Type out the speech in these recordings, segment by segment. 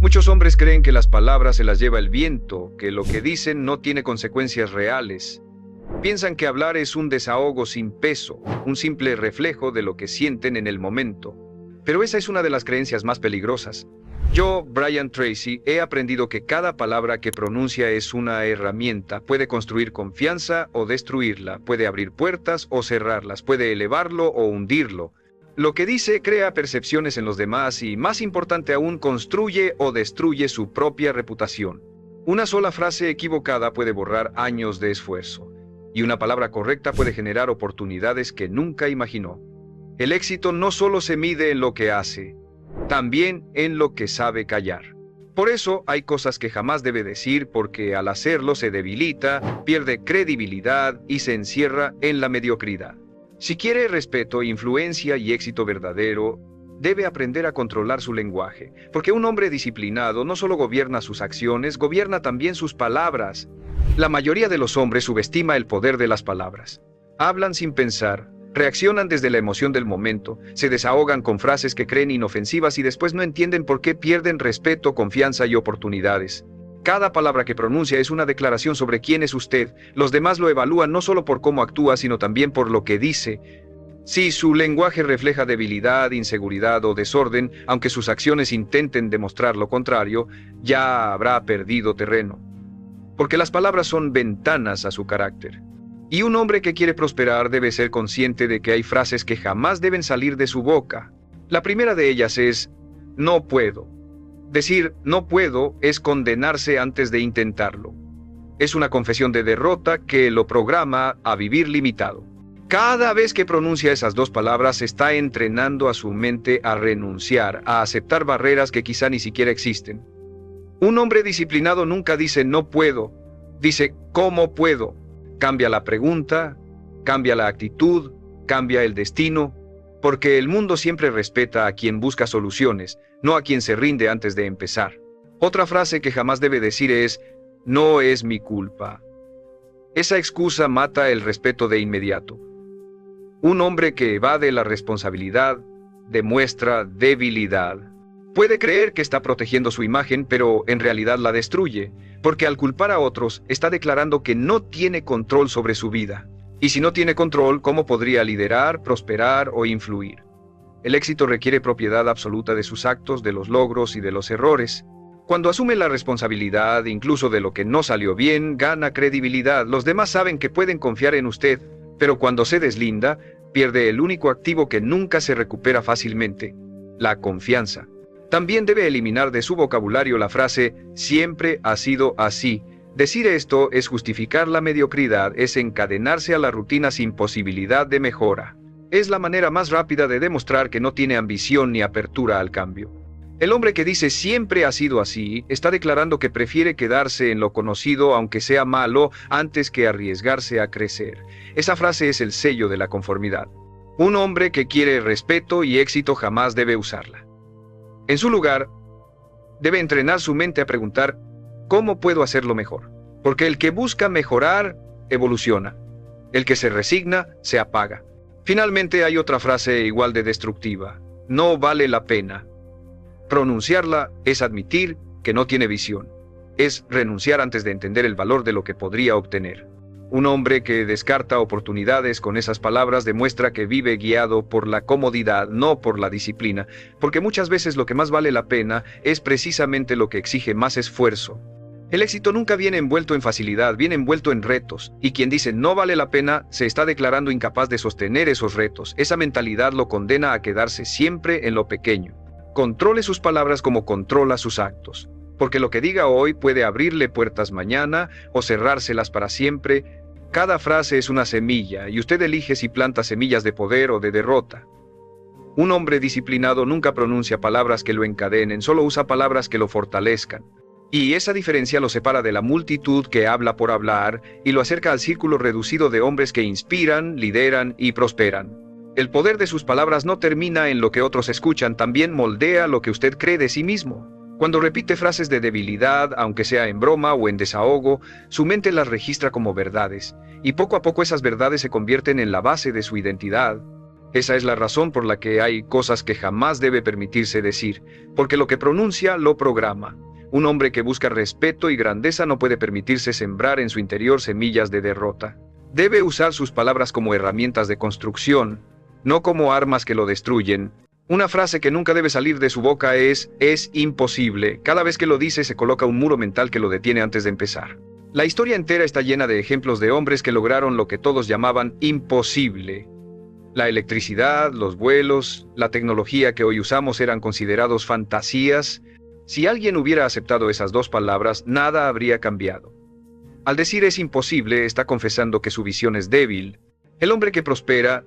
Muchos hombres creen que las palabras se las lleva el viento, que lo que dicen no tiene consecuencias reales. Piensan que hablar es un desahogo sin peso, un simple reflejo de lo que sienten en el momento. Pero esa es una de las creencias más peligrosas. Yo, Brian Tracy, he aprendido que cada palabra que pronuncia es una herramienta. Puede construir confianza o destruirla, puede abrir puertas o cerrarlas, puede elevarlo o hundirlo. Lo que dice crea percepciones en los demás y, más importante aún, construye o destruye su propia reputación. Una sola frase equivocada puede borrar años de esfuerzo, y una palabra correcta puede generar oportunidades que nunca imaginó. El éxito no solo se mide en lo que hace, también en lo que sabe callar. Por eso hay cosas que jamás debe decir, porque al hacerlo se debilita, pierde credibilidad y se encierra en la mediocridad. Si quiere respeto, influencia y éxito verdadero, debe aprender a controlar su lenguaje, porque un hombre disciplinado no solo gobierna sus acciones, gobierna también sus palabras. La mayoría de los hombres subestima el poder de las palabras. Hablan sin pensar, reaccionan desde la emoción del momento, se desahogan con frases que creen inofensivas y después no entienden por qué pierden respeto, confianza y oportunidades. Cada palabra que pronuncia es una declaración sobre quién es usted. Los demás lo evalúan no solo por cómo actúa, sino también por lo que dice. Si su lenguaje refleja debilidad, inseguridad o desorden, aunque sus acciones intenten demostrar lo contrario, ya habrá perdido terreno. Porque las palabras son ventanas a su carácter. Y un hombre que quiere prosperar debe ser consciente de que hay frases que jamás deben salir de su boca. La primera de ellas es, no puedo. Decir no puedo es condenarse antes de intentarlo. Es una confesión de derrota que lo programa a vivir limitado. Cada vez que pronuncia esas dos palabras está entrenando a su mente a renunciar, a aceptar barreras que quizá ni siquiera existen. Un hombre disciplinado nunca dice no puedo, dice ¿cómo puedo? Cambia la pregunta, cambia la actitud, cambia el destino, porque el mundo siempre respeta a quien busca soluciones, no a quien se rinde antes de empezar. Otra frase que jamás debe decir es, no es mi culpa. Esa excusa mata el respeto de inmediato. Un hombre que evade la responsabilidad demuestra debilidad. Puede creer que está protegiendo su imagen, pero en realidad la destruye, porque al culpar a otros está declarando que no tiene control sobre su vida. Y si no tiene control, ¿cómo podría liderar, prosperar o influir? El éxito requiere propiedad absoluta de sus actos, de los logros y de los errores. Cuando asume la responsabilidad, incluso de lo que no salió bien, gana credibilidad. Los demás saben que pueden confiar en usted, pero cuando se deslinda, pierde el único activo que nunca se recupera fácilmente, la confianza. También debe eliminar de su vocabulario la frase, siempre ha sido así. Decir esto es justificar la mediocridad, es encadenarse a la rutina sin posibilidad de mejora. Es la manera más rápida de demostrar que no tiene ambición ni apertura al cambio. El hombre que dice siempre ha sido así, está declarando que prefiere quedarse en lo conocido aunque sea malo antes que arriesgarse a crecer. Esa frase es el sello de la conformidad. Un hombre que quiere respeto y éxito jamás debe usarla. En su lugar, debe entrenar su mente a preguntar, ¿cómo puedo hacerlo mejor? Porque el que busca mejorar, evoluciona. El que se resigna, se apaga. Finalmente hay otra frase igual de destructiva. No vale la pena. Pronunciarla es admitir que no tiene visión. Es renunciar antes de entender el valor de lo que podría obtener. Un hombre que descarta oportunidades con esas palabras demuestra que vive guiado por la comodidad, no por la disciplina, porque muchas veces lo que más vale la pena es precisamente lo que exige más esfuerzo. El éxito nunca viene envuelto en facilidad, viene envuelto en retos, y quien dice no vale la pena se está declarando incapaz de sostener esos retos. Esa mentalidad lo condena a quedarse siempre en lo pequeño. Controle sus palabras como controla sus actos, porque lo que diga hoy puede abrirle puertas mañana o cerrárselas para siempre. Cada frase es una semilla, y usted elige si planta semillas de poder o de derrota. Un hombre disciplinado nunca pronuncia palabras que lo encadenen, solo usa palabras que lo fortalezcan. Y esa diferencia lo separa de la multitud que habla por hablar y lo acerca al círculo reducido de hombres que inspiran, lideran y prosperan. El poder de sus palabras no termina en lo que otros escuchan, también moldea lo que usted cree de sí mismo. Cuando repite frases de debilidad, aunque sea en broma o en desahogo, su mente las registra como verdades, y poco a poco esas verdades se convierten en la base de su identidad. Esa es la razón por la que hay cosas que jamás debe permitirse decir, porque lo que pronuncia lo programa. Un hombre que busca respeto y grandeza no puede permitirse sembrar en su interior semillas de derrota. Debe usar sus palabras como herramientas de construcción, no como armas que lo destruyen. Una frase que nunca debe salir de su boca es imposible. Cada vez que lo dice se coloca un muro mental que lo detiene antes de empezar. La historia entera está llena de ejemplos de hombres que lograron lo que todos llamaban imposible. La electricidad, los vuelos, la tecnología que hoy usamos eran considerados fantasías. Si alguien hubiera aceptado esas dos palabras, nada habría cambiado. Al decir es imposible, está confesando que su visión es débil. El hombre que prospera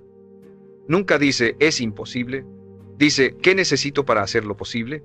nunca dice es imposible. Dice, ¿qué necesito para hacerlo posible?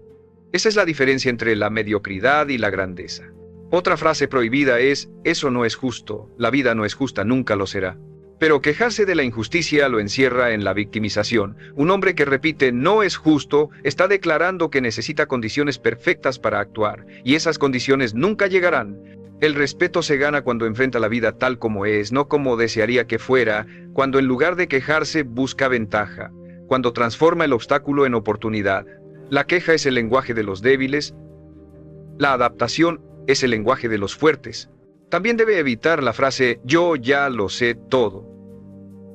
Esa es la diferencia entre la mediocridad y la grandeza. Otra frase prohibida es, eso no es justo, la vida no es justa, nunca lo será. Pero quejarse de la injusticia lo encierra en la victimización. Un hombre que repite no es justo está declarando que necesita condiciones perfectas para actuar, y esas condiciones nunca llegarán. El respeto se gana cuando enfrenta la vida tal como es, no como desearía que fuera, cuando en lugar de quejarse busca ventaja, cuando transforma el obstáculo en oportunidad. La queja es el lenguaje de los débiles, la adaptación es el lenguaje de los fuertes. También debe evitar la frase yo ya lo sé todo.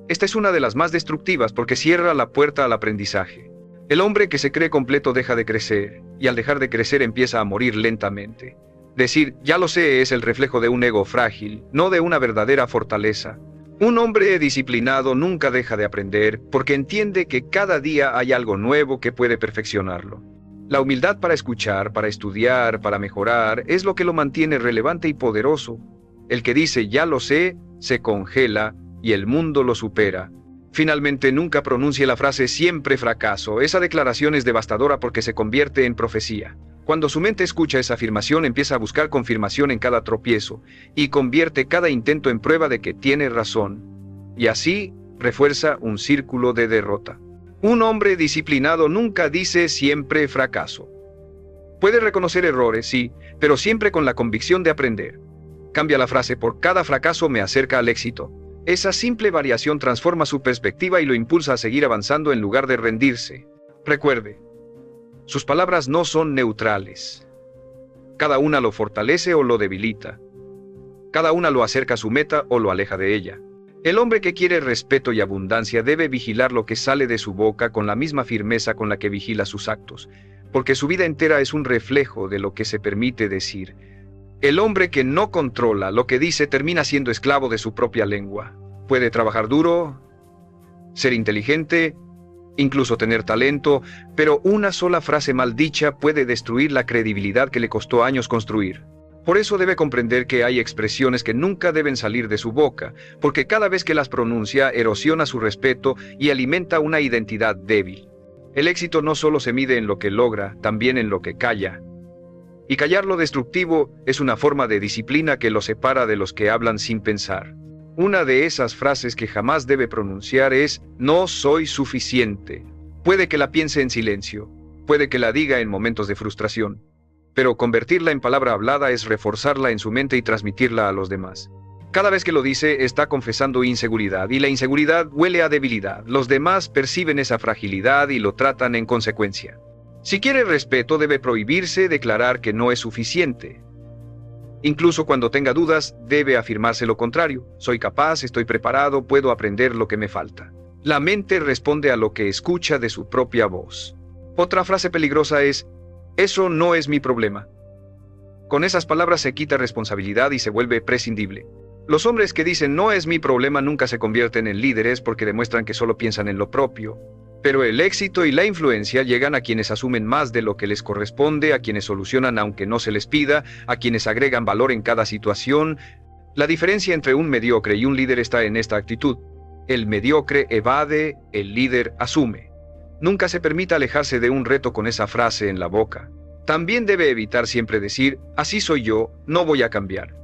Esta es una de las más destructivas porque cierra la puerta al aprendizaje. El hombre que se cree completo deja de crecer, y al dejar de crecer empieza a morir lentamente. Decir ya lo sé es el reflejo de un ego frágil, no de una verdadera fortaleza. Un hombre disciplinado nunca deja de aprender porque entiende que cada día hay algo nuevo que puede perfeccionarlo. La humildad para escuchar, para estudiar, para mejorar, es lo que lo mantiene relevante y poderoso. El que dice ya lo sé, se congela y el mundo lo supera. Finalmente, nunca pronuncie la frase siempre fracaso. Esa declaración es devastadora porque se convierte en profecía. Cuando su mente escucha esa afirmación, empieza a buscar confirmación en cada tropiezo y convierte cada intento en prueba de que tiene razón. Y así refuerza un círculo de derrota. Un hombre disciplinado nunca dice siempre fracaso. Puede reconocer errores, sí, pero siempre con la convicción de aprender. Cambia la frase por cada fracaso me acerca al éxito. Esa simple variación transforma su perspectiva y lo impulsa a seguir avanzando en lugar de rendirse. Recuerde, sus palabras no son neutrales. Cada una lo fortalece o lo debilita. Cada una lo acerca a su meta o lo aleja de ella. El hombre que quiere respeto y abundancia debe vigilar lo que sale de su boca con la misma firmeza con la que vigila sus actos, porque su vida entera es un reflejo de lo que se permite decir. El hombre que no controla lo que dice termina siendo esclavo de su propia lengua. Puede trabajar duro, ser inteligente, incluso tener talento, pero una sola frase mal dicha puede destruir la credibilidad que le costó años construir. Por eso debe comprender que hay expresiones que nunca deben salir de su boca, porque cada vez que las pronuncia erosiona su respeto y alimenta una identidad débil. El éxito no solo se mide en lo que logra, también en lo que calla. Y callar lo destructivo es una forma de disciplina que lo separa de los que hablan sin pensar. Una de esas frases que jamás debe pronunciar es no soy suficiente. Puede que la piense en silencio, puede que la diga en momentos de frustración. Pero convertirla en palabra hablada es reforzarla en su mente y transmitirla a los demás. Cada vez que lo dice, está confesando inseguridad, y la inseguridad huele a debilidad. Los demás perciben esa fragilidad y lo tratan en consecuencia. Si quiere respeto, debe prohibirse declarar que no es suficiente. Incluso cuando tenga dudas, debe afirmarse lo contrario. Soy capaz, estoy preparado, puedo aprender lo que me falta. La mente responde a lo que escucha de su propia voz. Otra frase peligrosa es eso no es mi problema. Con esas palabras se quita responsabilidad y se vuelve prescindible. Los hombres que dicen no es mi problema nunca se convierten en líderes porque demuestran que solo piensan en lo propio. Pero el éxito y la influencia llegan a quienes asumen más de lo que les corresponde, a quienes solucionan aunque no se les pida, a quienes agregan valor en cada situación. La diferencia entre un mediocre y un líder está en esta actitud. El mediocre evade, el líder asume. Nunca se permita alejarse de un reto con esa frase en la boca. También debe evitar siempre decir, así soy yo, no voy a cambiar.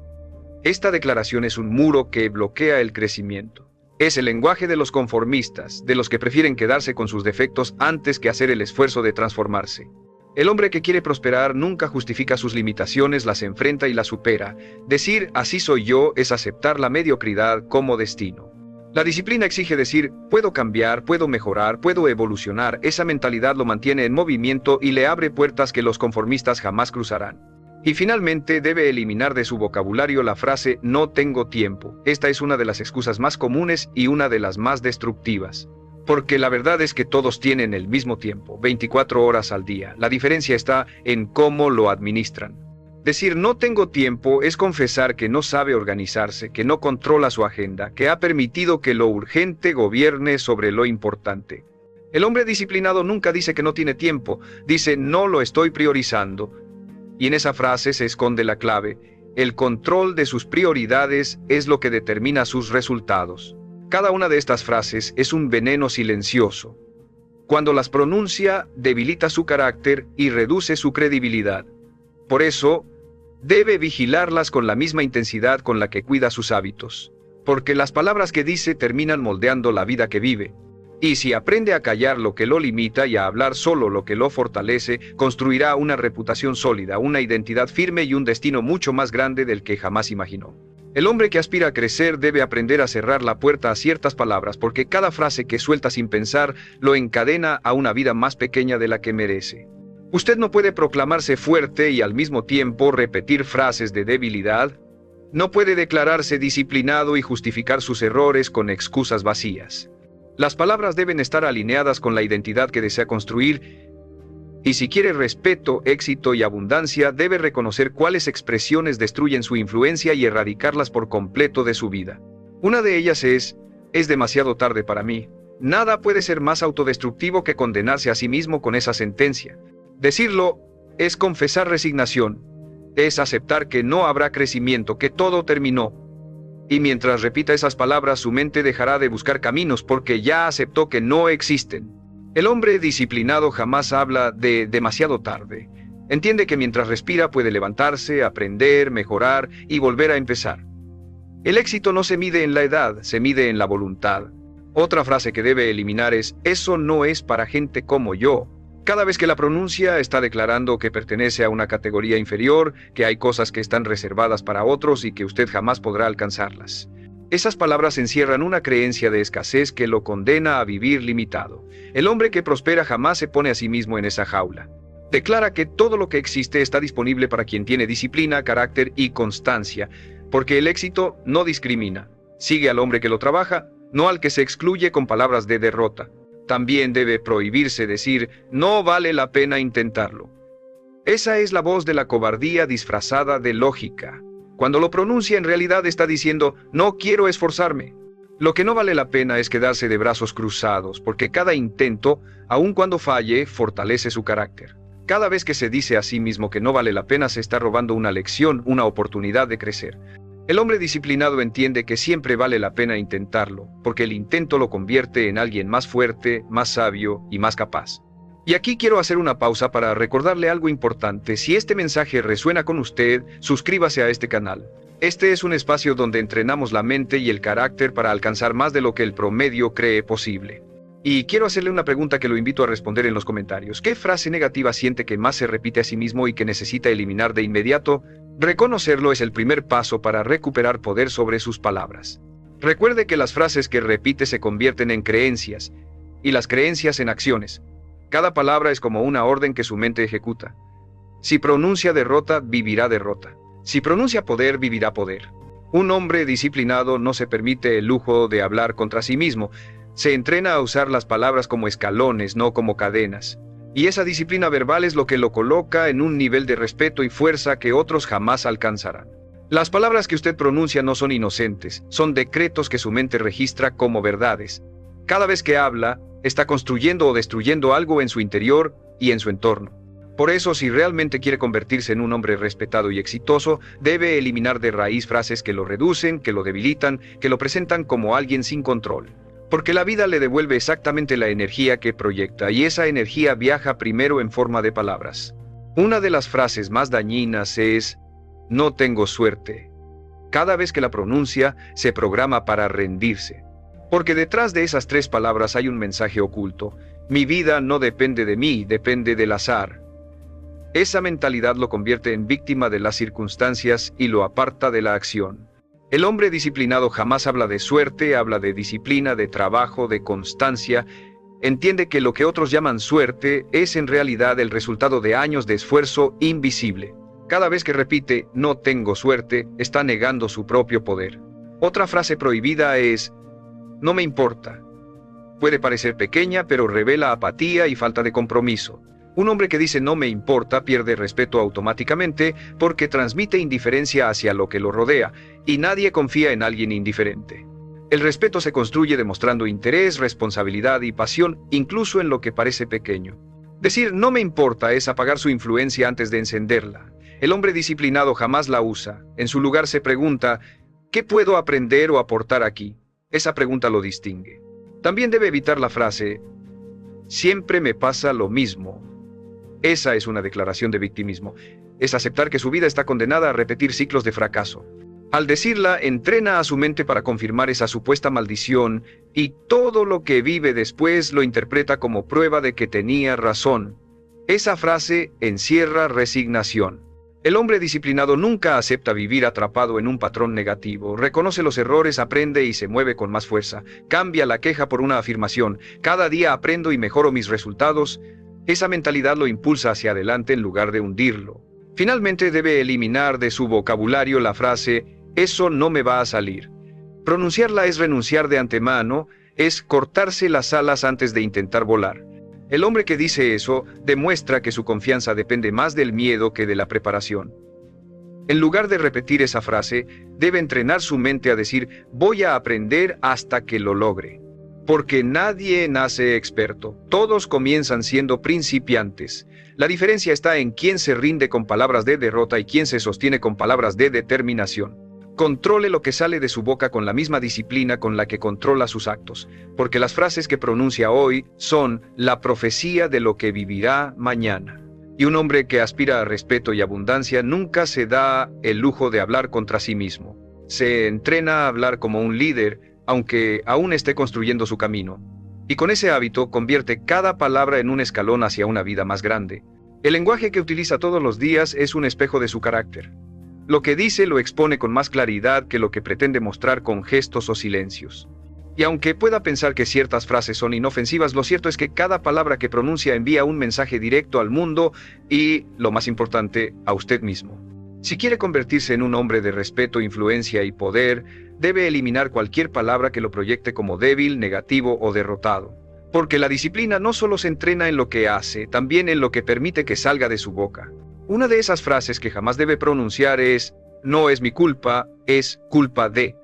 Esta declaración es un muro que bloquea el crecimiento. Es el lenguaje de los conformistas, de los que prefieren quedarse con sus defectos antes que hacer el esfuerzo de transformarse. El hombre que quiere prosperar nunca justifica sus limitaciones, las enfrenta y las supera. Decir, así soy yo, es aceptar la mediocridad como destino. La disciplina exige decir, puedo cambiar, puedo mejorar, puedo evolucionar. Esa mentalidad lo mantiene en movimiento y le abre puertas que los conformistas jamás cruzarán. Y finalmente debe eliminar de su vocabulario la frase no tengo tiempo. Esta es una de las excusas más comunes y una de las más destructivas. Porque la verdad es que todos tienen el mismo tiempo, 24 horas al día. La diferencia está en cómo lo administran. Decir no tengo tiempo es confesar que no sabe organizarse, que no controla su agenda, que ha permitido que lo urgente gobierne sobre lo importante. El hombre disciplinado nunca dice que no tiene tiempo, dice no lo estoy priorizando. Y en esa frase se esconde la clave. El control de sus prioridades es lo que determina sus resultados. Cada una de estas frases es un veneno silencioso. Cuando las pronuncia, debilita su carácter y reduce su credibilidad. Por eso, debe vigilarlas con la misma intensidad con la que cuida sus hábitos. Porque las palabras que dice terminan moldeando la vida que vive. Y si aprende a callar lo que lo limita y a hablar solo lo que lo fortalece, construirá una reputación sólida, una identidad firme y un destino mucho más grande del que jamás imaginó. El hombre que aspira a crecer debe aprender a cerrar la puerta a ciertas palabras, porque cada frase que suelta sin pensar lo encadena a una vida más pequeña de la que merece. Usted no puede proclamarse fuerte y al mismo tiempo repetir frases de debilidad. No puede declararse disciplinado y justificar sus errores con excusas vacías. Las palabras deben estar alineadas con la identidad que desea construir, y si quiere respeto, éxito y abundancia, debe reconocer cuáles expresiones destruyen su influencia y erradicarlas por completo de su vida. Una de ellas es demasiado tarde para mí. Nada puede ser más autodestructivo que condenarse a sí mismo con esa sentencia. Decirlo es confesar resignación, es aceptar que no habrá crecimiento, que todo terminó. Y mientras repita esas palabras, su mente dejará de buscar caminos porque ya aceptó que no existen. El hombre disciplinado jamás habla de demasiado tarde. Entiende que mientras respira puede levantarse, aprender, mejorar y volver a empezar. El éxito no se mide en la edad, se mide en la voluntad. Otra frase que debe eliminar es, eso no es para gente como yo. Cada vez que la pronuncia está declarando que pertenece a una categoría inferior, que hay cosas que están reservadas para otros y que usted jamás podrá alcanzarlas. Esas palabras encierran una creencia de escasez que lo condena a vivir limitado. El hombre que prospera jamás se pone a sí mismo en esa jaula. Declara que todo lo que existe está disponible para quien tiene disciplina, carácter y constancia, porque el éxito no discrimina. Sigue al hombre que lo trabaja, no al que se excluye con palabras de derrota. También debe prohibirse decir, no vale la pena intentarlo. Esa es la voz de la cobardía disfrazada de lógica. Cuando lo pronuncia, en realidad está diciendo, no quiero esforzarme. Lo que no vale la pena es quedarse de brazos cruzados, porque cada intento, aun cuando falle, fortalece su carácter. Cada vez que se dice a sí mismo que no vale la pena, se está robando una lección, una oportunidad de crecer. El hombre disciplinado entiende que siempre vale la pena intentarlo, porque el intento lo convierte en alguien más fuerte, más sabio y más capaz. Y aquí quiero hacer una pausa para recordarle algo importante. Si este mensaje resuena con usted, suscríbase a este canal. Este es un espacio donde entrenamos la mente y el carácter para alcanzar más de lo que el promedio cree posible. Y quiero hacerle una pregunta que lo invito a responder en los comentarios. ¿Qué frase negativa siente que más se repite a sí mismo y que necesita eliminar de inmediato? Reconocerlo es el primer paso para recuperar poder sobre sus palabras. Recuerde que las frases que repite se convierten en creencias, y las creencias en acciones. Cada palabra es como una orden que su mente ejecuta. Si pronuncia derrota, vivirá derrota. Si pronuncia poder, vivirá poder. Un hombre disciplinado no se permite el lujo de hablar contra sí mismo. Se entrena a usar las palabras como escalones, no como cadenas. Y esa disciplina verbal es lo que lo coloca en un nivel de respeto y fuerza que otros jamás alcanzarán. Las palabras que usted pronuncia no son inocentes, son decretos que su mente registra como verdades. Cada vez que habla, está construyendo o destruyendo algo en su interior y en su entorno. Por eso, si realmente quiere convertirse en un hombre respetado y exitoso, debe eliminar de raíz frases que lo reducen, que lo debilitan, que lo presentan como alguien sin control. Porque la vida le devuelve exactamente la energía que proyecta, y esa energía viaja primero en forma de palabras. Una de las frases más dañinas es, no tengo suerte. Cada vez que la pronuncia, se programa para rendirse. Porque detrás de esas 3 palabras hay un mensaje oculto. Mi vida no depende de mí, depende del azar. Esa mentalidad lo convierte en víctima de las circunstancias y lo aparta de la acción. El hombre disciplinado jamás habla de suerte, habla de disciplina, de trabajo, de constancia. Entiende que lo que otros llaman suerte es en realidad el resultado de años de esfuerzo invisible. Cada vez que repite "no tengo suerte", está negando su propio poder. Otra frase prohibida es "no me importa". Puede parecer pequeña, pero revela apatía y falta de compromiso. Un hombre que dice "no me importa" pierde respeto automáticamente porque transmite indiferencia hacia lo que lo rodea, y nadie confía en alguien indiferente. El respeto se construye demostrando interés, responsabilidad y pasión, incluso en lo que parece pequeño. Decir "no me importa" es apagar su influencia antes de encenderla. El hombre disciplinado jamás la usa. En su lugar se pregunta ¿qué puedo aprender o aportar aquí? Esa pregunta lo distingue. También debe evitar la frase "siempre me pasa lo mismo". Esa es una declaración de victimismo. Es aceptar que su vida está condenada a repetir ciclos de fracaso. Al decirla, entrena a su mente para confirmar esa supuesta maldición, y todo lo que vive después lo interpreta como prueba de que tenía razón. Esa frase encierra resignación. El hombre disciplinado nunca acepta vivir atrapado en un patrón negativo. Reconoce los errores, aprende y se mueve con más fuerza. Cambia la queja por una afirmación. Cada día aprendo y mejoro mis resultados. Esa mentalidad lo impulsa hacia adelante en lugar de hundirlo. Finalmente debe eliminar de su vocabulario la frase "eso no me va a salir". Pronunciarla es renunciar de antemano, es cortarse las alas antes de intentar volar. El hombre que dice eso demuestra que su confianza depende más del miedo que de la preparación. En lugar de repetir esa frase, debe entrenar su mente a decir "voy a aprender hasta que lo logre". Porque nadie nace experto, todos comienzan siendo principiantes. La diferencia está en quién se rinde con palabras de derrota y quién se sostiene con palabras de determinación. Controle lo que sale de su boca con la misma disciplina con la que controla sus actos, porque las frases que pronuncia hoy son la profecía de lo que vivirá mañana. Y un hombre que aspira a respeto y abundancia nunca se da el lujo de hablar contra sí mismo. Se entrena a hablar como un líder, aunque aún esté construyendo su camino. Y con ese hábito convierte cada palabra en un escalón hacia una vida más grande. El lenguaje que utiliza todos los días es un espejo de su carácter. Lo que dice lo expone con más claridad que lo que pretende mostrar con gestos o silencios. Y aunque pueda pensar que ciertas frases son inofensivas, lo cierto es que cada palabra que pronuncia envía un mensaje directo al mundo y, lo más importante, a usted mismo. Si quiere convertirse en un hombre de respeto, influencia y poder, debe eliminar cualquier palabra que lo proyecte como débil, negativo o derrotado. Porque la disciplina no solo se entrena en lo que hace, también en lo que permite que salga de su boca. Una de esas frases que jamás debe pronunciar es "no es mi culpa, es culpa de".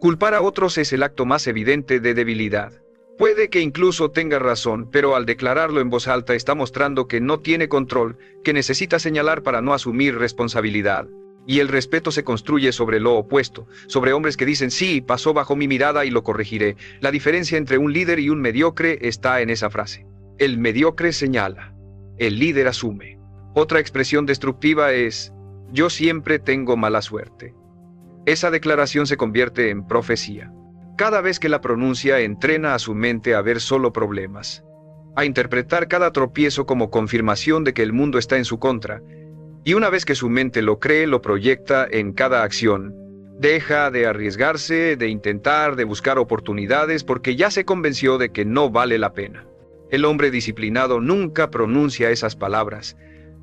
Culpar a otros es el acto más evidente de debilidad. Puede que incluso tenga razón, pero al declararlo en voz alta está mostrando que no tiene control, que necesita señalar para no asumir responsabilidad. Y el respeto se construye sobre lo opuesto, sobre hombres que dicen "sí, pasó bajo mi mirada y lo corregiré". La diferencia entre un líder y un mediocre está en esa frase. El mediocre señala, el líder asume. Otra expresión destructiva es "yo siempre tengo mala suerte". Esa declaración se convierte en profecía. Cada vez que la pronuncia, entrena a su mente a ver solo problemas, a interpretar cada tropiezo como confirmación de que el mundo está en su contra. Y una vez que su mente lo cree, lo proyecta en cada acción. Deja de arriesgarse, de intentar, de buscar oportunidades, porque ya se convenció de que no vale la pena. El hombre disciplinado nunca pronuncia esas palabras.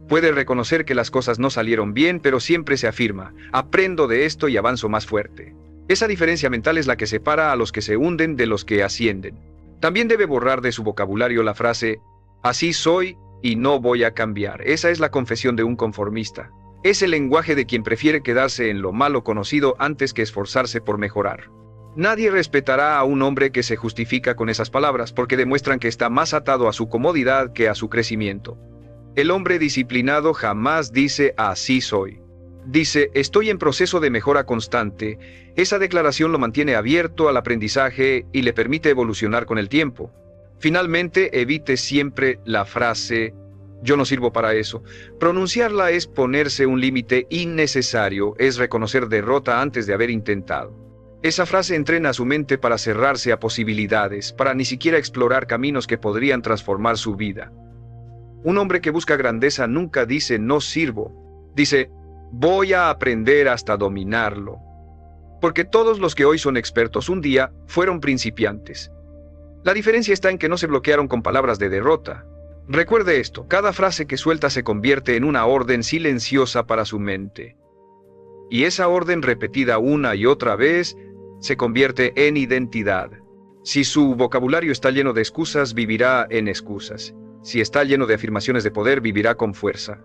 Puede reconocer que las cosas no salieron bien, pero siempre se afirma: aprendo de esto y avanzo más fuerte. Esa diferencia mental es la que separa a los que se hunden de los que ascienden. También debe borrar de su vocabulario la frase "así soy y no voy a cambiar". Esa es la confesión de un conformista. Es el lenguaje de quien prefiere quedarse en lo malo conocido antes que esforzarse por mejorar. Nadie respetará a un hombre que se justifica con esas palabras, porque demuestran que está más atado a su comodidad que a su crecimiento. El hombre disciplinado jamás dice "así soy". Dice "estoy en proceso de mejora constante". Esa declaración lo mantiene abierto al aprendizaje y le permite evolucionar con el tiempo. Finalmente, evite siempre la frase "yo no sirvo para eso". Pronunciarla es ponerse un límite innecesario, es reconocer derrota antes de haber intentado. Esa frase entrena a su mente para cerrarse a posibilidades, para ni siquiera explorar caminos que podrían transformar su vida. Un hombre que busca grandeza nunca dice "no sirvo". Dice "voy a aprender hasta dominarlo". Porque todos los que hoy son expertos un día fueron principiantes. La diferencia está en que no se bloquearon con palabras de derrota. Recuerde esto, cada frase que suelta se convierte en una orden silenciosa para su mente. Y esa orden repetida una y otra vez se convierte en identidad. Si su vocabulario está lleno de excusas, vivirá en excusas. Si está lleno de afirmaciones de poder, vivirá con fuerza.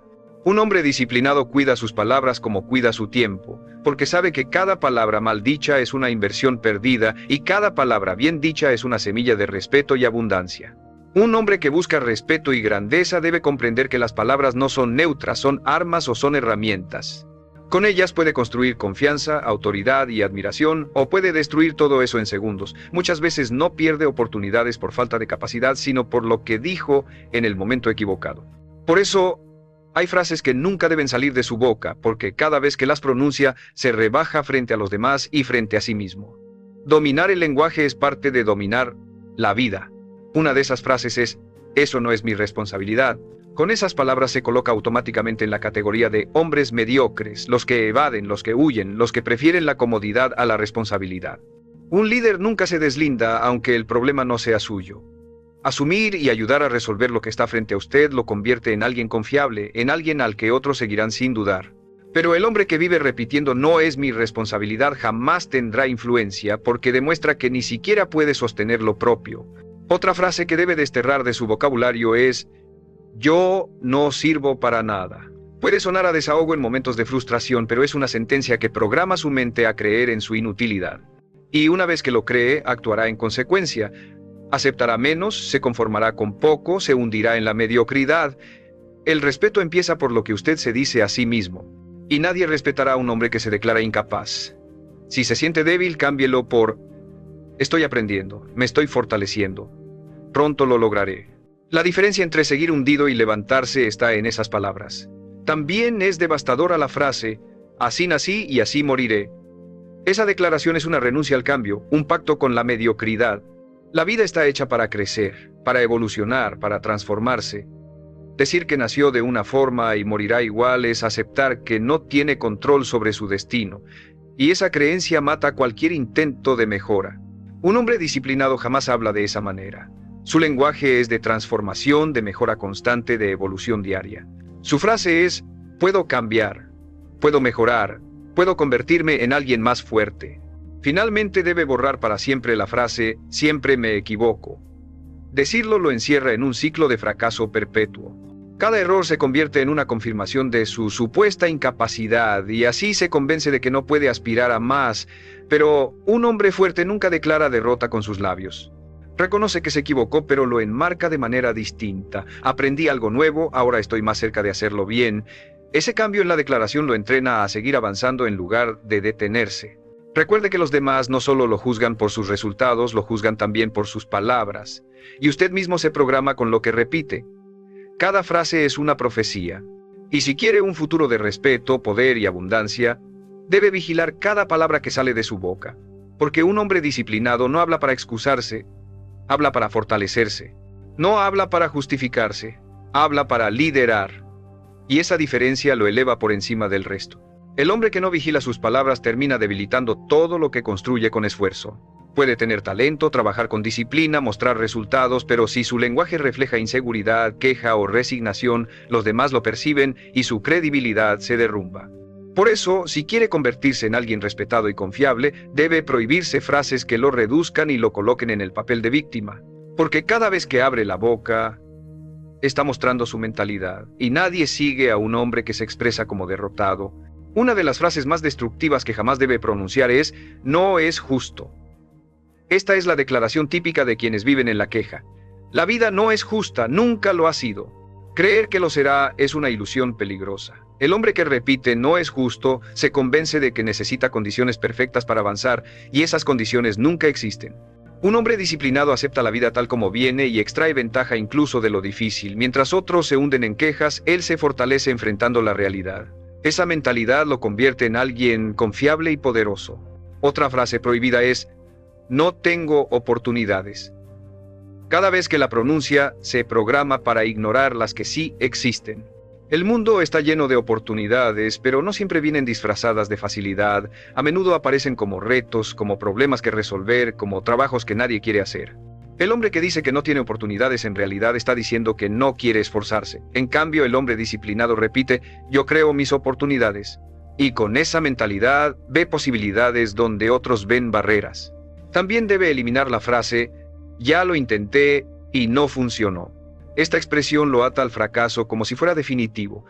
Un hombre disciplinado cuida sus palabras como cuida su tiempo, porque sabe que cada palabra mal dicha es una inversión perdida y cada palabra bien dicha es una semilla de respeto y abundancia. Un hombre que busca respeto y grandeza debe comprender que las palabras no son neutras, son armas o son herramientas. Con ellas puede construir confianza, autoridad y admiración, o puede destruir todo eso en segundos. Muchas veces no pierde oportunidades por falta de capacidad, sino por lo que dijo en el momento equivocado. Por eso, hay frases que nunca deben salir de su boca, porque cada vez que las pronuncia, se rebaja frente a los demás y frente a sí mismo. Dominar el lenguaje es parte de dominar la vida. Una de esas frases es, eso no es mi responsabilidad. Con esas palabras se coloca automáticamente en la categoría de hombres mediocres, los que evaden, los que huyen, los que prefieren la comodidad a la responsabilidad. Un líder nunca se deslinda aunque el problema no sea suyo. Asumir y ayudar a resolver lo que está frente a usted lo convierte en alguien confiable, en alguien al que otros seguirán sin dudar. Pero el hombre que vive repitiendo no es mi responsabilidad jamás tendrá influencia porque demuestra que ni siquiera puede sostener lo propio. Otra frase que debe desterrar de su vocabulario es yo no sirvo para nada. Puede sonar a desahogo en momentos de frustración, pero es una sentencia que programa su mente a creer en su inutilidad. Y una vez que lo cree, actuará en consecuencia. Aceptará menos, se conformará con poco, se hundirá en la mediocridad. El respeto empieza por lo que usted se dice a sí mismo. Y nadie respetará a un hombre que se declara incapaz. Si se siente débil, cámbielo por estoy aprendiendo, me estoy fortaleciendo. Pronto lo lograré. La diferencia entre seguir hundido y levantarse está en esas palabras. También es devastadora la frase, así nací y así moriré. Esa declaración es una renuncia al cambio, un pacto con la mediocridad. La vida está hecha para crecer, para evolucionar, para transformarse. Decir que nació de una forma y morirá igual es aceptar que no tiene control sobre su destino. Y esa creencia mata cualquier intento de mejora. Un hombre disciplinado jamás habla de esa manera. Su lenguaje es de transformación, de mejora constante, de evolución diaria. Su frase es, puedo cambiar, puedo mejorar, puedo convertirme en alguien más fuerte. Finalmente debe borrar para siempre la frase, siempre me equivoco. Decirlo lo encierra en un ciclo de fracaso perpetuo. Cada error se convierte en una confirmación de su supuesta incapacidad y así se convence de que no puede aspirar a más, pero un hombre fuerte nunca declara derrota con sus labios. Reconoce que se equivocó, pero lo enmarca de manera distinta. Aprendí algo nuevo, ahora estoy más cerca de hacerlo bien. Ese cambio en la declaración lo entrena a seguir avanzando en lugar de detenerse. Recuerde que los demás no solo lo juzgan por sus resultados, lo juzgan también por sus palabras. Y usted mismo se programa con lo que repite. Cada frase es una profecía. Y si quiere un futuro de respeto, poder y abundancia, debe vigilar cada palabra que sale de su boca. Porque un hombre disciplinado no habla para excusarse, habla para fortalecerse. No habla para justificarse, habla para liderar. Y esa diferencia lo eleva por encima del resto. El hombre que no vigila sus palabras termina debilitando todo lo que construye con esfuerzo. Puede tener talento, trabajar con disciplina, mostrar resultados, pero si su lenguaje refleja inseguridad, queja o resignación, los demás lo perciben y su credibilidad se derrumba. Por eso, si quiere convertirse en alguien respetado y confiable, debe prohibirse frases que lo reduzcan y lo coloquen en el papel de víctima. Porque cada vez que abre la boca, está mostrando su mentalidad, y nadie sigue a un hombre que se expresa como derrotado. Una de las frases más destructivas que jamás debe pronunciar es, no es justo. Esta es la declaración típica de quienes viven en la queja. La vida no es justa, nunca lo ha sido. Creer que lo será es una ilusión peligrosa. El hombre que repite no es justo se convence de que necesita condiciones perfectas para avanzar y esas condiciones nunca existen. Un hombre disciplinado acepta la vida tal como viene y extrae ventaja incluso de lo difícil. Mientras otros se hunden en quejas, él se fortalece enfrentando la realidad. Esa mentalidad lo convierte en alguien confiable y poderoso. Otra frase prohibida es, no tengo oportunidades. Cada vez que la pronuncia, se programa para ignorar las que sí existen. El mundo está lleno de oportunidades, pero no siempre vienen disfrazadas de facilidad. A menudo aparecen como retos, como problemas que resolver, como trabajos que nadie quiere hacer. El hombre que dice que no tiene oportunidades en realidad está diciendo que no quiere esforzarse. En cambio, el hombre disciplinado repite, yo creo mis oportunidades. Y con esa mentalidad ve posibilidades donde otros ven barreras. También debe eliminar la frase, ya lo intenté y no funcionó. Esta expresión lo ata al fracaso como si fuera definitivo.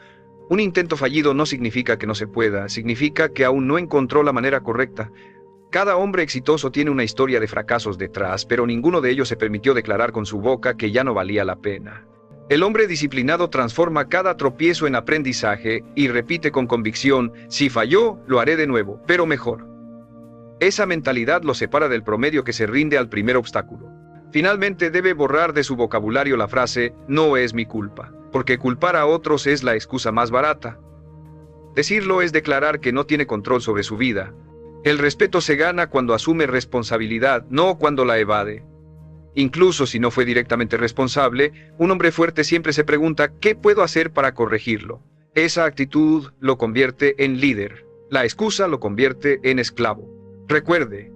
Un intento fallido no significa que no se pueda, significa que aún no encontró la manera correcta. Cada hombre exitoso tiene una historia de fracasos detrás, pero ninguno de ellos se permitió declarar con su boca que ya no valía la pena. El hombre disciplinado transforma cada tropiezo en aprendizaje y repite con convicción, si falló, lo haré de nuevo, pero mejor. Esa mentalidad lo separa del promedio que se rinde al primer obstáculo. Finalmente debe borrar de su vocabulario la frase, no es mi culpa, porque culpar a otros es la excusa más barata. Decirlo es declarar que no tiene control sobre su vida. El respeto se gana cuando asume responsabilidad, no cuando la evade. Incluso si no fue directamente responsable, un hombre fuerte siempre se pregunta, ¿qué puedo hacer para corregirlo? Esa actitud lo convierte en líder. La excusa lo convierte en esclavo. Recuerde,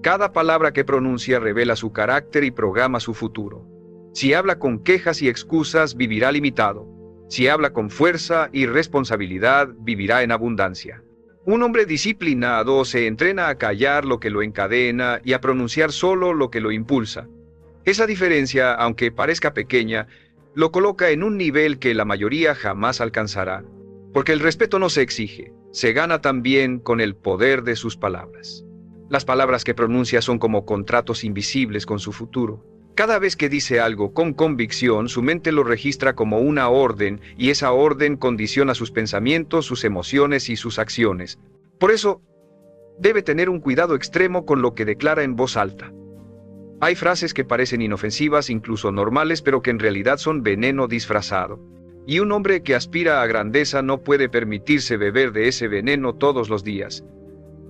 cada palabra que pronuncia revela su carácter y programa su futuro. Si habla con quejas y excusas, vivirá limitado. Si habla con fuerza y responsabilidad, vivirá en abundancia. Un hombre disciplinado se entrena a callar lo que lo encadena y a pronunciar solo lo que lo impulsa. Esa diferencia, aunque parezca pequeña, lo coloca en un nivel que la mayoría jamás alcanzará. Porque el respeto no se exige, se gana también con el poder de sus palabras. Las palabras que pronuncia son como contratos invisibles con su futuro. Cada vez que dice algo con convicción, su mente lo registra como una orden, y esa orden condiciona sus pensamientos, sus emociones y sus acciones. Por eso, debe tener un cuidado extremo con lo que declara en voz alta. Hay frases que parecen inofensivas, incluso normales, pero que en realidad son veneno disfrazado. Y un hombre que aspira a grandeza no puede permitirse beber de ese veneno todos los días.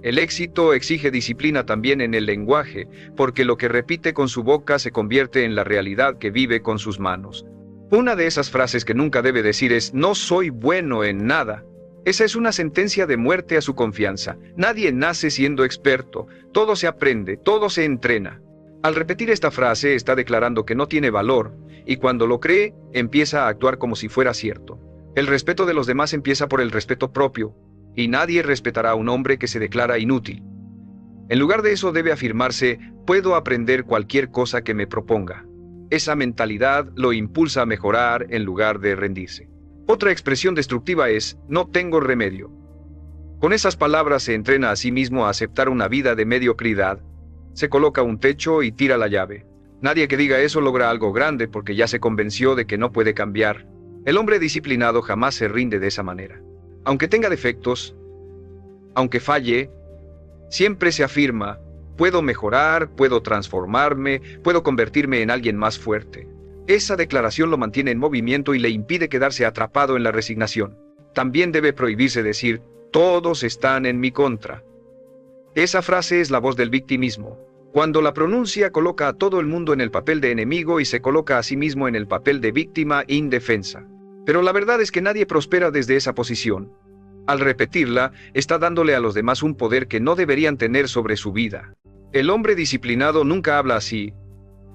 El éxito exige disciplina también en el lenguaje, porque lo que repite con su boca se convierte en la realidad que vive con sus manos. Una de esas frases que nunca debe decir es, no soy bueno en nada. Esa es una sentencia de muerte a su confianza. Nadie nace siendo experto, todo se aprende, todo se entrena. Al repetir esta frase está declarando que no tiene valor, y cuando lo cree, empieza a actuar como si fuera cierto. El respeto de los demás empieza por el respeto propio, y nadie respetará a un hombre que se declara inútil. En lugar de eso debe afirmarse, puedo aprender cualquier cosa que me proponga. Esa mentalidad lo impulsa a mejorar en lugar de rendirse. Otra expresión destructiva es, no tengo remedio. Con esas palabras se entrena a sí mismo a aceptar una vida de mediocridad. Se coloca un techo y tira la llave. Nadie que diga eso logra algo grande porque ya se convenció de que no puede cambiar. El hombre disciplinado jamás se rinde de esa manera. Aunque tenga defectos, aunque falle, siempre se afirma, puedo mejorar, puedo transformarme, puedo convertirme en alguien más fuerte. Esa declaración lo mantiene en movimiento y le impide quedarse atrapado en la resignación. También debe prohibirse decir, todos están en mi contra. Esa frase es la voz del victimismo. Cuando la pronuncia, coloca a todo el mundo en el papel de enemigo y se coloca a sí mismo en el papel de víctima indefensa. Pero la verdad es que nadie prospera desde esa posición. Al repetirla, está dándole a los demás un poder que no deberían tener sobre su vida. El hombre disciplinado nunca habla así.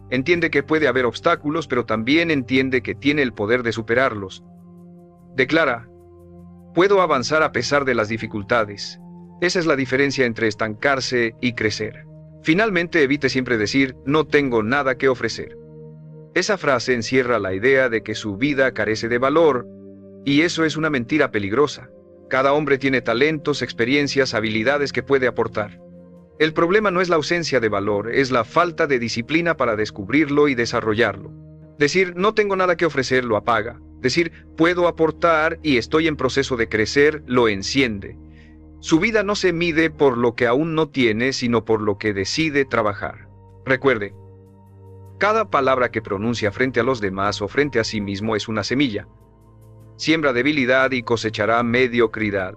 Entiende que puede haber obstáculos, pero también entiende que tiene el poder de superarlos. Declara, puedo avanzar a pesar de las dificultades. Esa es la diferencia entre estancarse y crecer. Finalmente, evite siempre decir, no tengo nada que ofrecer. Esa frase encierra la idea de que su vida carece de valor, y eso es una mentira peligrosa. Cada hombre tiene talentos, experiencias, habilidades que puede aportar. El problema no es la ausencia de valor, es la falta de disciplina para descubrirlo y desarrollarlo. Decir, no tengo nada que ofrecer, lo apaga. Decir, puedo aportar y estoy en proceso de crecer, lo enciende. Su vida no se mide por lo que aún no tiene, sino por lo que decide trabajar. Recuerde, cada palabra que pronuncia frente a los demás o frente a sí mismo es una semilla. Siembra debilidad y cosechará mediocridad.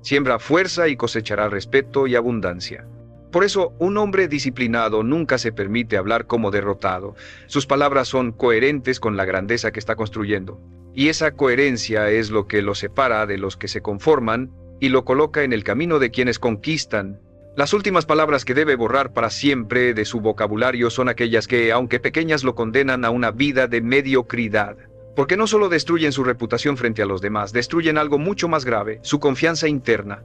Siembra fuerza y cosechará respeto y abundancia. Por eso, un hombre disciplinado nunca se permite hablar como derrotado. Sus palabras son coherentes con la grandeza que está construyendo. Y esa coherencia es lo que lo separa de los que se conforman y lo coloca en el camino de quienes conquistan. Las últimas palabras que debe borrar para siempre de su vocabulario son aquellas que, aunque pequeñas, lo condenan a una vida de mediocridad. Porque no solo destruyen su reputación frente a los demás, destruyen algo mucho más grave, su confianza interna.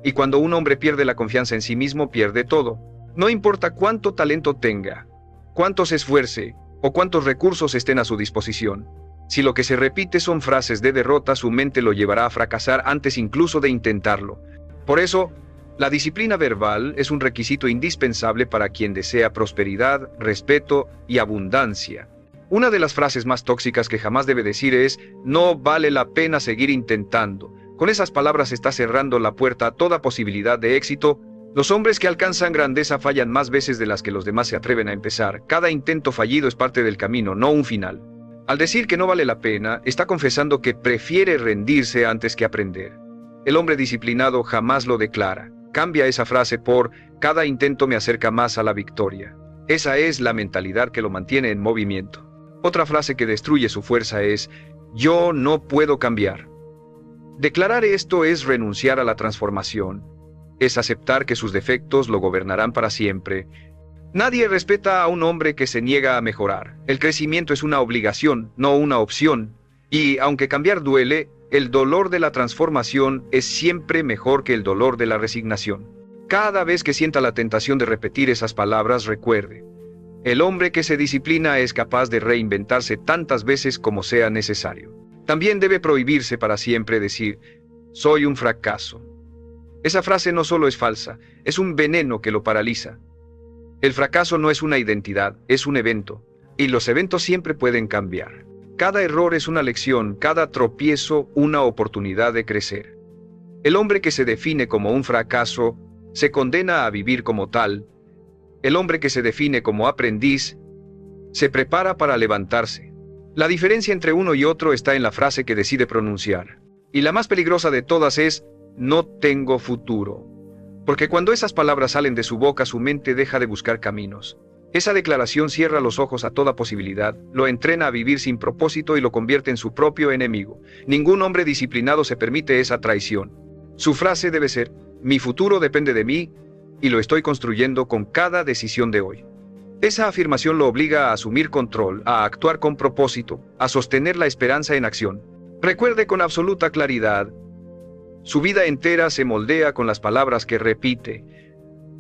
Y cuando un hombre pierde la confianza en sí mismo, pierde todo. No importa cuánto talento tenga, cuánto se esfuerce o cuántos recursos estén a su disposición. Si lo que se repite son frases de derrota, su mente lo llevará a fracasar antes incluso de intentarlo. Por eso, la disciplina verbal es un requisito indispensable para quien desea prosperidad, respeto y abundancia. Una de las frases más tóxicas que jamás debe decir es: no vale la pena seguir intentando. Con esas palabras está cerrando la puerta a toda posibilidad de éxito. Los hombres que alcanzan grandeza fallan más veces de las que los demás se atreven a empezar. Cada intento fallido es parte del camino, no un final. Al decir que no vale la pena, está confesando que prefiere rendirse antes que aprender. El hombre disciplinado jamás lo declara. Cambia esa frase por: cada intento me acerca más a la victoria. Esa es la mentalidad que lo mantiene en movimiento. Otra frase que destruye su fuerza es: yo no puedo cambiar. Declarar esto es renunciar a la transformación. Es aceptar que sus defectos lo gobernarán para siempre. Nadie respeta a un hombre que se niega a mejorar. El crecimiento es una obligación, no una opción. Y aunque cambiar duele, el dolor de la transformación es siempre mejor que el dolor de la resignación. Cada vez que sienta la tentación de repetir esas palabras, recuerde: el hombre que se disciplina es capaz de reinventarse tantas veces como sea necesario. También debe prohibirse para siempre decir: soy un fracaso. Esa frase no solo es falsa, es un veneno que lo paraliza. El fracaso no es una identidad, es un evento. Y los eventos siempre pueden cambiar. Cada error es una lección, cada tropiezo una oportunidad de crecer. El hombre que se define como un fracaso se condena a vivir como tal. El hombre que se define como aprendiz se prepara para levantarse. La diferencia entre uno y otro está en la frase que decide pronunciar. Y la más peligrosa de todas es: no tengo futuro. Porque cuando esas palabras salen de su boca, su mente deja de buscar caminos. Esa declaración cierra los ojos a toda posibilidad, lo entrena a vivir sin propósito y lo convierte en su propio enemigo. Ningún hombre disciplinado se permite esa traición. Su frase debe ser: mi futuro depende de mí y lo estoy construyendo con cada decisión de hoy. Esa afirmación lo obliga a asumir control, a actuar con propósito, a sostener la esperanza en acción. Recuerde con absoluta claridad: su vida entera se moldea con las palabras que repite.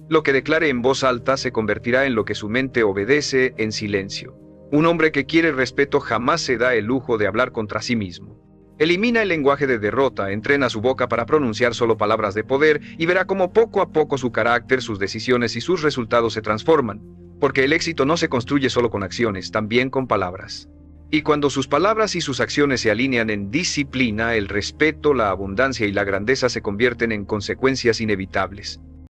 Lo que declare en voz alta se convertirá en lo que su mente obedece en silencio. Un hombre que quiere respeto jamás se da el lujo de hablar contra sí mismo. Elimina el lenguaje de derrota, entrena su boca para pronunciar solo palabras de poder y verá cómo poco a poco su carácter, sus decisiones y sus resultados se transforman. Porque el éxito no se construye solo con acciones, también con palabras. Y cuando sus palabras y sus acciones se alinean en disciplina, el respeto, la abundancia y la grandeza se convierten en consecuencias inevitables.